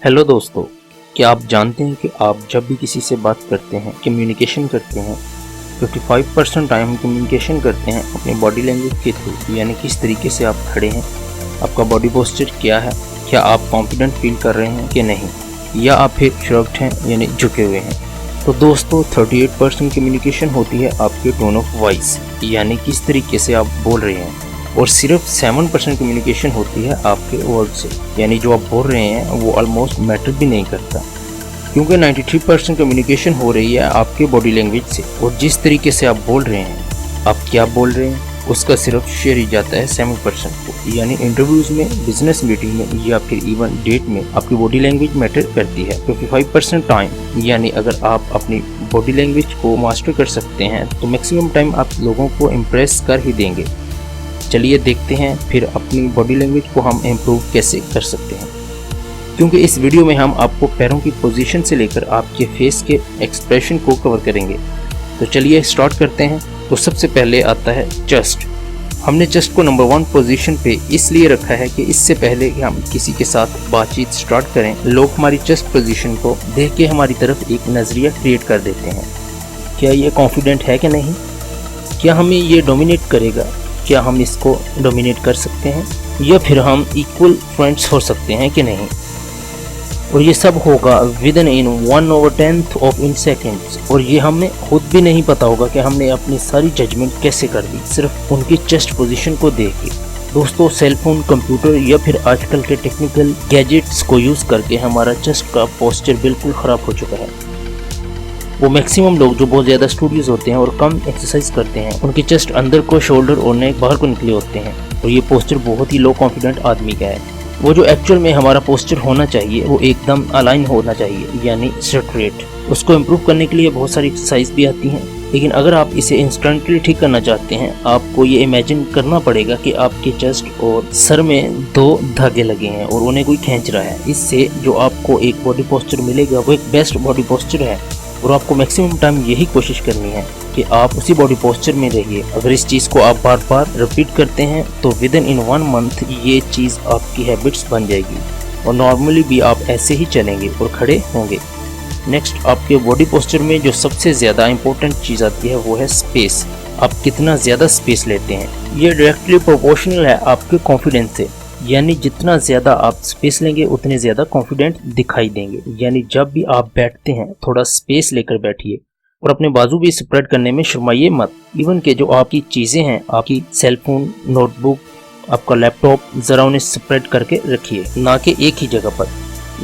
Hello दोस्तों, क्या आप जानते हैं कि आप जब भी किसी से बात करते हैं, कम्युनिकेशन करते हैं, 55% टाइम हम कम्युनिकेशन करते हैं अपनी बॉडी लैंग्वेज के थ्रू। यानी किस तरीके से आप खड़े हैं, आपका बॉडी पोस्चर क्या है, क्या आप कॉन्फिडेंट फील कर रहे हैं कि नहीं, या आप फिर श्रग्ड हैं यानी झुके हुए हैं। तो दोस्तों 38% कम्युनिकेशन होती है आपके टोन ऑफ वॉइस, यानी किस तरीके से आप बोल रहे हैं, और सिर्फ 7% कम्युनिकेशन होती है आपके वर्ड से, यानी जो आप बोल रहे हैं वो ऑलमोस्ट मैटर भी नहीं करता, क्योंकि 93% कम्युनिकेशन हो रही है आपके बॉडी लैंग्वेज से। और जिस तरीके से आप बोल रहे हैं, आप क्या बोल रहे हैं, उसका सिर्फ शेयर ही जाता है 7% को। यानी इंटरव्यूज़ में, बिजनेस मीटिंग में या फिर इवन डेट में आपकी बॉडी लैंग्वेज मैटर करती है। 55% टाइम, यानी अगर आप अपनी बॉडी लैंग्वेज को मास्टर कर सकते हैं तो मैक्सिमम टाइम आप लोगों को इम्प्रेस कर ही देंगे। चलिए देखते हैं फिर अपनी बॉडी लैंग्वेज को हम इम्प्रूव कैसे कर सकते हैं, क्योंकि इस वीडियो में हम आपको पैरों की पोजीशन से लेकर आपके फेस के एक्सप्रेशन को कवर करेंगे। तो चलिए स्टार्ट करते हैं। तो सबसे पहले आता है चेस्ट। हमने चेस्ट को नंबर 1 पोजीशन पे इसलिए रखा है कि इससे पहले कि हम किसी के साथ बातचीत स्टार्ट करें, लोग हमारी चेस्ट पोजीशन को देख के हमारी तरफ एक नज़रिया क्रिएट कर देते हैं। क्या ये कॉन्फिडेंट है कि नहीं, क्या हमें ये डोमिनेट करेगा, क्या हम इसको डोमिनेट कर सकते हैं, या फिर हम इक्वल फ्रेंड्स हो सकते हैं कि नहीं। और ये सब होगा with in 1/10 of in seconds. और ये हमें खुद भी नहीं पता होगा कि हमने अपनी सारी जजमेंट कैसे कर दी सिर्फ उनकी चेस्ट पोजीशन को देख के। दोस्तों सेलफोन, कंप्यूटर या फिर आजकल के टेक्निकल गैजेट्स को यूज़ करके हमारा चेस्ट का पोस्चर बिल्कुल ख़राब हो चुका है। वो मैक्सिमम लोग जो बहुत ज़्यादा स्टूडियोज होते हैं और कम एक्सरसाइज करते हैं, उनके चेस्ट अंदर को, शोल्डर और नेक बाहर को निकले होते हैं, और ये पोस्चर बहुत ही लो कॉन्फिडेंट आदमी का है। वो जो एक्चुअल में हमारा पोस्चर होना चाहिए वो एकदम अलाइन होना चाहिए, यानी स्ट्रेट। उसको इम्प्रूव करने के लिए बहुत सारी एक्सरसाइज भी आती हैं, लेकिन अगर आप इसे इंस्टेंटली ठीक करना चाहते हैं, आपको ये इमेजिन करना पड़ेगा कि आपके चेस्ट और सर में 2 धागे लगे हैं और उन्हें कोई खींच रहा है। इससे जो आपको एक बॉडी पोस्चर मिलेगा वो एक बेस्ट बॉडी पोस्चर है, और आपको मैक्सिमम टाइम यही कोशिश करनी है कि आप उसी बॉडी पोस्चर में रहिए। अगर इस चीज़ को आप बार बार रिपीट करते हैं तो विद इन 1 मंथ ये चीज़ आपकी हैबिट्स बन जाएगी, और नॉर्मली भी आप ऐसे ही चलेंगे और खड़े होंगे। नेक्स्ट, आपके बॉडी पोस्चर में जो सबसे ज़्यादा इंपॉर्टेंट चीज़ आती है वो है स्पेस। आप कितना ज़्यादा स्पेस लेते हैं, ये डायरेक्टली प्रोपोर्शनल है आपके कॉन्फिडेंस से। यानी जितना ज़्यादा आप स्पेस लेंगे उतने ज़्यादा कॉन्फिडेंट दिखाई देंगे। यानी जब भी आप बैठते हैं थोड़ा स्पेस लेकर बैठिए, और अपने बाजू भी स्प्रेड करने में शर्माइए मत। इवन के जो आपकी चीज़ें हैं, आपकी सेलफोन, नोटबुक, आपका लैपटॉप, ज़रा उन्हें स्प्रेड करके रखिए, ना कि एक ही जगह पर।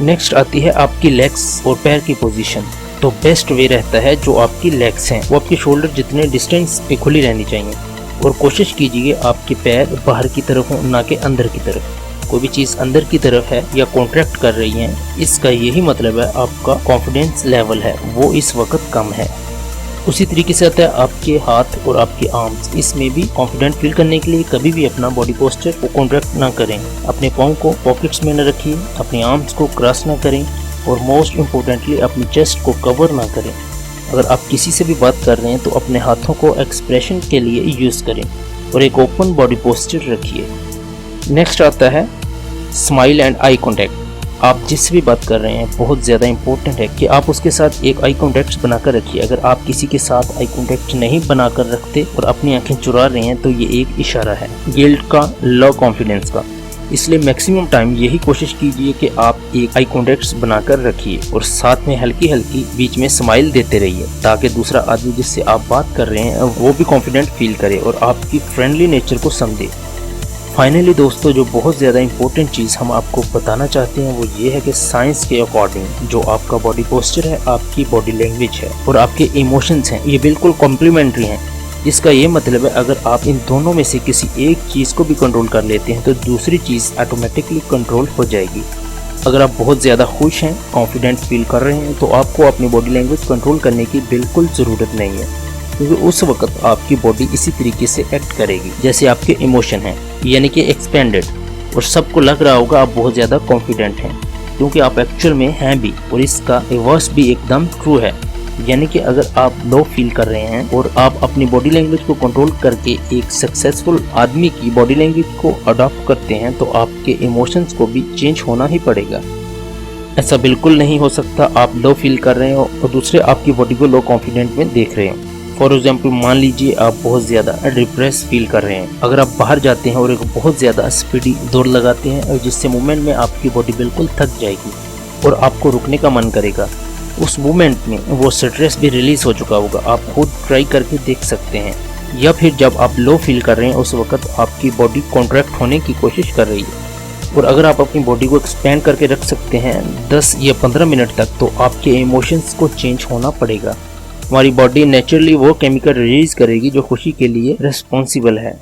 नेक्स्ट आती है आपकी लेग्स और पैर की पोजीशन। तो बेस्ट वे रहता है जो आपकी लेग्स हैं वो आपके शोल्डर जितने डिस्टेंस पे खुली रहनी चाहिए, और कोशिश कीजिए आपके पैर बाहर की तरफ हो, ना कि अंदर की तरफ। कोई भी चीज़ अंदर की तरफ है या कॉन्ट्रैक्ट कर रही है, इसका यही मतलब है आपका कॉन्फिडेंस लेवल है वो इस वक्त कम है। उसी तरीके से आता है आपके हाथ और आपके आर्म्स। इसमें भी कॉन्फिडेंट फील करने के लिए कभी भी अपना बॉडी पोस्चर को कॉन्ट्रैक्ट ना करें, अपने पाँव को पॉकेट्स में न रखिए, अपने आर्म्स को क्रॉस ना करें, और मोस्ट इम्पोर्टेंटली अपनी चेस्ट को कवर ना करें। अगर आप किसी से भी बात कर रहे हैं तो अपने हाथों को एक्सप्रेशन के लिए यूज़ करें और एक ओपन बॉडी पोस्चर रखिए। नेक्स्ट आता है स्माइल एंड आई कॉन्टैक्ट। आप जिससे भी बात कर रहे हैं बहुत ज़्यादा इंपॉर्टेंट है कि आप उसके साथ एक आई कॉन्टैक्ट बनाकर रखिए। अगर आप किसी के साथ आई कॉन्टैक्ट नहीं बनाकर रखते और अपनी आंखें चुरा रहे हैं तो ये एक इशारा है गिल्ट का, लो कॉन्फिडेंस का। इसलिए मैक्सिमम टाइम यही कोशिश कीजिए कि आप एक आई कॉन्टैक्ट बनाकर रखिए और साथ में हल्की हल्की बीच में स्माइल देते रहिए, ताकि दूसरा आदमी जिससे आप बात कर रहे हैं वो भी कॉन्फिडेंट फील करे और आपकी फ्रेंडली नेचर को समझे। फाइनली दोस्तों, जो बहुत ज़्यादा इंपॉर्टेंट चीज़ हम आपको बताना चाहते हैं वो ये है कि साइंस के अकॉर्डिंग जो आपका बॉडी पोस्चर है, आपकी बॉडी लैंग्वेज है और आपके इमोशंस हैं, ये बिल्कुल कॉम्प्लीमेंट्री हैं। इसका ये मतलब है अगर आप इन दोनों में से किसी एक चीज़ को भी कंट्रोल कर लेते हैं तो दूसरी चीज़ ऑटोमेटिकली कंट्रोल हो जाएगी। अगर आप बहुत ज़्यादा खुश हैं, कॉन्फिडेंट फील कर रहे हैं, तो आपको अपनी बॉडी लैंग्वेज कंट्रोल करने की बिल्कुल ज़रूरत नहीं है, क्योंकि उस वक्त आपकी बॉडी इसी तरीके से एक्ट करेगी जैसे आपके इमोशन हैं, यानी कि एक्सपेंडेड। और सबको लग रहा होगा आप बहुत ज़्यादा कॉन्फिडेंट हैं, क्योंकि आप एक्चुअल में हैं भी, और इसका रिवर्स भी एकदम ट्रू है। यानी कि अगर आप लो फील कर रहे हैं और आप अपनी बॉडी लैंग्वेज को कंट्रोल करके एक सक्सेसफुल आदमी की बॉडी लैंग्वेज को अडॉप्ट करते हैं तो आपके इमोशंस को भी चेंज होना ही पड़ेगा। ऐसा बिल्कुल नहीं हो सकता आप लो फील कर रहे हो और दूसरे आपकी बॉडी को लो कॉन्फिडेंट में देख रहे हैं। फॉर एग्जाम्पल मान लीजिए आप बहुत ज़्यादा डिप्रेस फील कर रहे हैं। अगर आप बाहर जाते हैं और एक बहुत ज़्यादा स्पीडी दौड़ लगाते हैं और जिससे मूवमेंट में आपकी बॉडी बिल्कुल थक जाएगी और आपको रुकने का मन करेगा, उस मूवमेंट में वो स्ट्रेस भी रिलीज हो चुका होगा। आप खुद ट्राई करके देख सकते हैं। या फिर जब आप लो फील कर रहे हैं उस वक्त आपकी बॉडी कॉन्ट्रैक्ट होने की कोशिश कर रही है और अगर आप अपनी बॉडी को एक्सपेंड करके रख सकते हैं 10 या 15 मिनट तक, तो आपके इमोशंस को चेंज होना पड़ेगा। हमारी बॉडी नेचुरली वो केमिकल रिलीज करेगी जो खुशी के लिए रिस्पॉन्सिबल है।